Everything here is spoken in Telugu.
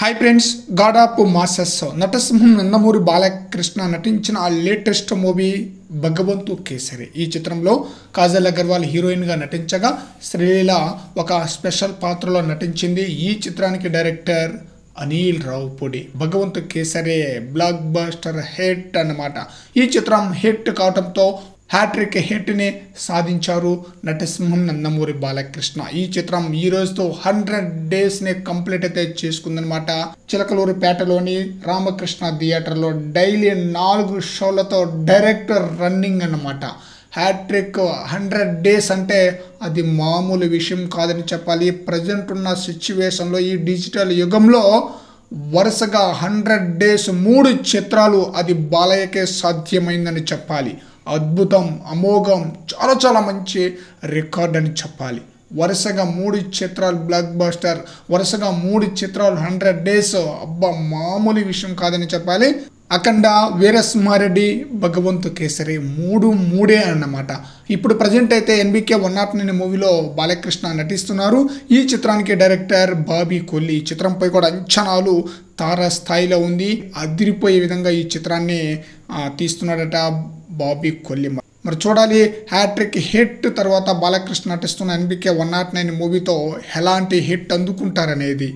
Hi friends, god of masses నటసింహం నందమూరి బాలకృష్ణ నటించిన ఆ లేటెస్ట్ మూవీ భగవంతు కేసరి. ఈ చిత్రంలో కాజల్ అగర్వాల్ హీరోయిన్గా నటించగా శ్రీలీల ఒక స్పెషల్ పాత్రలో నటించింది. ఈ చిత్రానికి డైరెక్టర్ అనిల్ రావుపూడి. భగవంతు కేసరి బ్లాక్ బస్టర్ హిట్ అన్నమాట. ఈ చిత్రం హిట్ కావడంతో హ్యాట్రిక్ హిట్ని సాధించారు నటసింహం నందమూరి బాలకృష్ణ. ఈ చిత్రం ఈ రోజుతో 100 డేస్ని కంప్లీట్ అయితే చేసుకుందనమాట. చిలకలూరిపేటలోని రామకృష్ణ థియేటర్లో డైలీ 4 షోలతో డైరెక్ట్ రన్నింగ్ అన్నమాట. హ్యాట్రిక్ 100 డేస్ అంటే అది మామూలు విషయం కాదని చెప్పాలి. ప్రజెంట్ ఉన్న సిచ్యువేషన్లో ఈ డిజిటల్ యుగంలో వరుసగా 100 డేస్ 3 చిత్రాలు అది బాలయ్యకే సాధ్యమైందని చెప్పాలి. అద్భుతం, అమోఘం, చాలా మంచి రికార్డ్ అని చెప్పాలి. వరుసగా 3 చిత్రాలు బ్లాక్ బస్టర్, వరుసగా 3 చిత్రాలు 100 డేస్, అబ్బా మామూలు విషయం కాదని చెప్పాలి. అఖండ, వీరసింహారెడ్డి, భగవంతు కేసరి మూడే అన్నమాట. ఇప్పుడు ప్రజెంట్ అయితే ఎన్బికే 109 మూవీలో బాలకృష్ణ నటిస్తున్నారు. ఈ చిత్రానికి డైరెక్టర్ బాబీ కొల్లి. ఈ చిత్రంపై కూడా అంచనాలు తారాస్థాయిలో ఉంది. అదిరిపోయే విధంగా ఈ చిత్రాన్ని తీస్తున్నాడట బాబీ కొల్లి. మరి చూడాలి హ్యాట్రిక్ హిట్ తర్వాత బాలకృష్ణ నటిస్తున్న ఎన్బికే 109 మూవీతో ఎలాంటి హిట్ అందుకుంటారనేది.